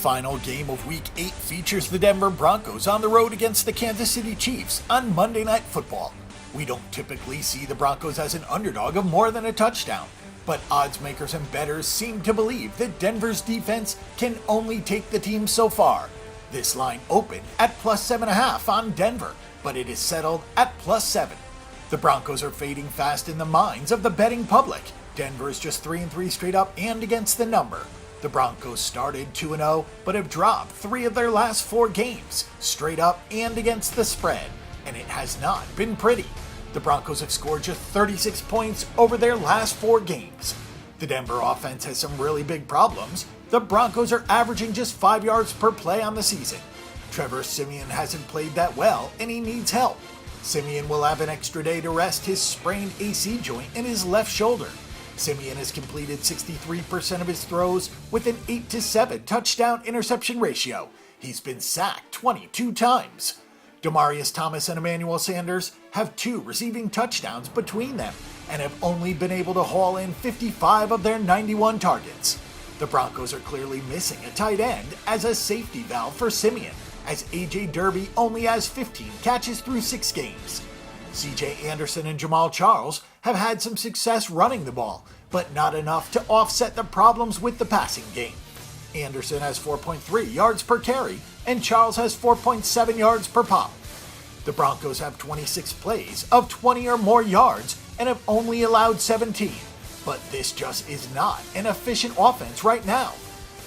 final game of Week 8 features the Denver Broncos on the road against the Kansas City Chiefs on Monday Night Football. We don't typically see the Broncos as an underdog of more than a touchdown, but oddsmakers and bettors seem to believe that Denver's defense can only take the team so far. This line opened at plus 7.5 on Denver, but it is settled at plus 7. The Broncos are fading fast in the minds of the betting public. Denver is just 3-3 straight up and against the number. The Broncos started 2-0, but have dropped 3 of their last 4 games, straight up and against the spread, and it has not been pretty. The Broncos have scored just 36 points over their last 4 games. The Denver offense has some really big problems. The Broncos are averaging just 5 yards per play on the season. Trevor Siemian hasn't played that well, and he needs help. Siemian will have an extra day to rest his sprained AC joint in his left shoulder. Siemian has completed 63% of his throws with an 8-7 touchdown interception ratio. He's been sacked 22 times. Demaryius Thomas and Emmanuel Sanders have 2 receiving touchdowns between them and have only been able to haul in 55 of their 91 targets. The Broncos are clearly missing a tight end as a safety valve for Siemian, as A.J. Derby only has 15 catches through 6 games. C.J. Anderson and Jamal Charles have had some success running the ball, but not enough to offset the problems with the passing game. Anderson has 4.3 yards per carry, and Charles has 4.7 yards per pop. The Broncos have 26 plays of 20 or more yards and have only allowed 17, but this just is not an efficient offense right now.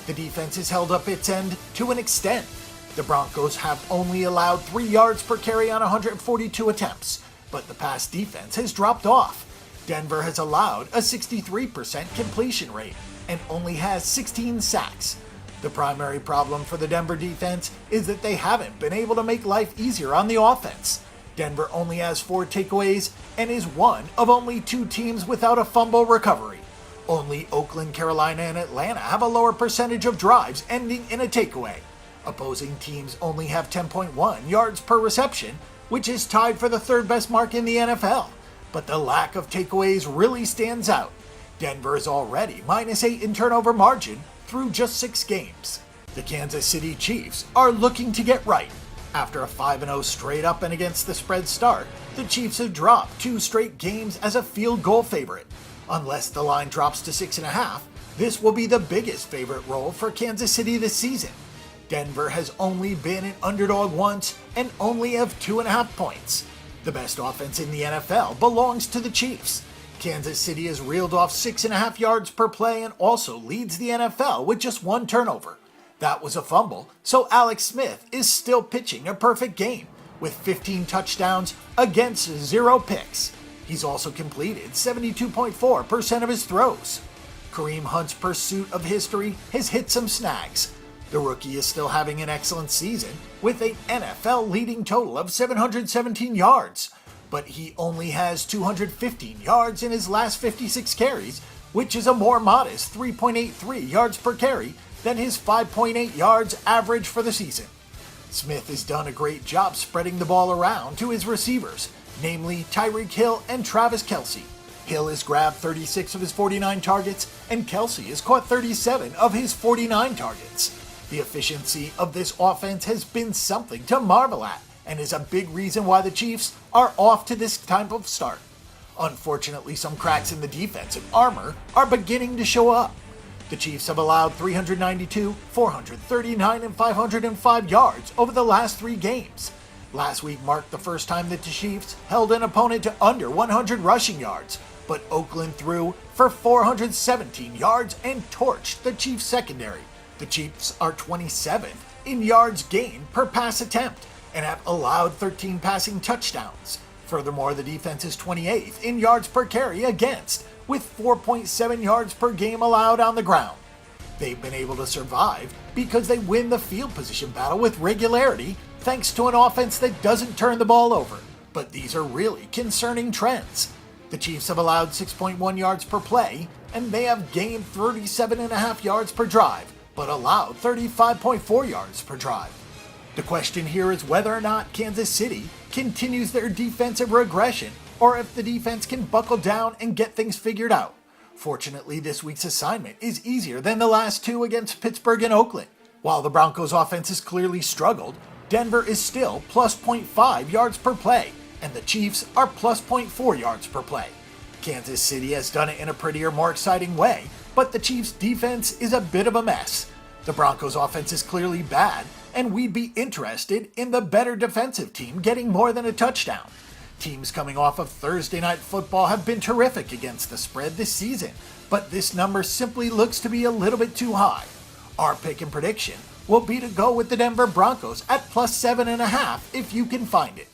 The defense has held up its end to an extent. The Broncos have only allowed 3 yards per carry on 142 attempts, but the pass defense has dropped off. Denver has allowed a 63% completion rate and only has 16 sacks. The primary problem for the Denver defense is that they haven't been able to make life easier on the offense. Denver only has 4 takeaways and is one of only 2 teams without a fumble recovery. Only Oakland, Carolina, and Atlanta have a lower percentage of drives ending in a takeaway. Opposing teams only have 10.1 yards per reception, which is tied for the 3rd best mark in the NFL. But the lack of takeaways really stands out. Denver is already -8 in turnover margin through just 6 games. The Kansas City Chiefs are looking to get right. After a 5-0 straight up and against the spread start, the Chiefs have dropped 2 straight games as a field goal favorite. Unless the line drops to 6.5, this will be the biggest favorite role for Kansas City this season. Denver has only been an underdog once and only have 2.5 points. The best offense in the NFL belongs to the Chiefs. Kansas City has reeled off 6.5 yards per play and also leads the NFL with just 1 turnover. That was a fumble, so Alex Smith is still pitching a perfect game with 15 touchdowns against 0 picks. He's also completed 72.4% of his throws. Kareem Hunt's pursuit of history has hit some snags. The rookie is still having an excellent season with an NFL leading total of 717 yards, but he only has 215 yards in his last 56 carries, which is a more modest 3.83 yards per carry than his 5.8 yards average for the season. Smith has done a great job spreading the ball around to his receivers, namely Tyreek Hill and Travis Kelce. Hill has grabbed 36 of his 49 targets, and Kelce has caught 37 of his 49 targets. The efficiency of this offense has been something to marvel at, and is a big reason why the Chiefs are off to this type of start. Unfortunately, some cracks in the defensive armor are beginning to show up. The Chiefs have allowed 392, 439, and 505 yards over the last 3 games. Last week marked the first time that the Chiefs held an opponent to under 100 rushing yards, but Oakland threw for 417 yards and torched the Chiefs secondary. The Chiefs are 27th in yards gained per pass attempt and have allowed 13 passing touchdowns. Furthermore, the defense is 28th in yards per carry against, with 4.7 yards per game allowed on the ground. They've been able to survive because they win the field position battle with regularity thanks to an offense that doesn't turn the ball over. But these are really concerning trends. The Chiefs have allowed 6.1 yards per play, and they have gained 37.5 yards per drive, but allowed 35.4 yards per drive. The question here is whether or not Kansas City continues their defensive regression, or if the defense can buckle down and get things figured out. Fortunately, this week's assignment is easier than the last 2 against Pittsburgh and Oakland. While the Broncos' offense has clearly struggled, Denver is still plus 0.5 yards per play, and the Chiefs are plus 0.4 yards per play. Kansas City has done it in a prettier, more exciting way, but the Chiefs' defense is a bit of a mess. The Broncos' offense is clearly bad, and we'd be interested in the better defensive team getting more than a touchdown. Teams coming off of Thursday Night Football have been terrific against the spread this season, but this number simply looks to be a little bit too high. Our pick and prediction will be to go with the Denver Broncos at plus 7.5 if you can find it.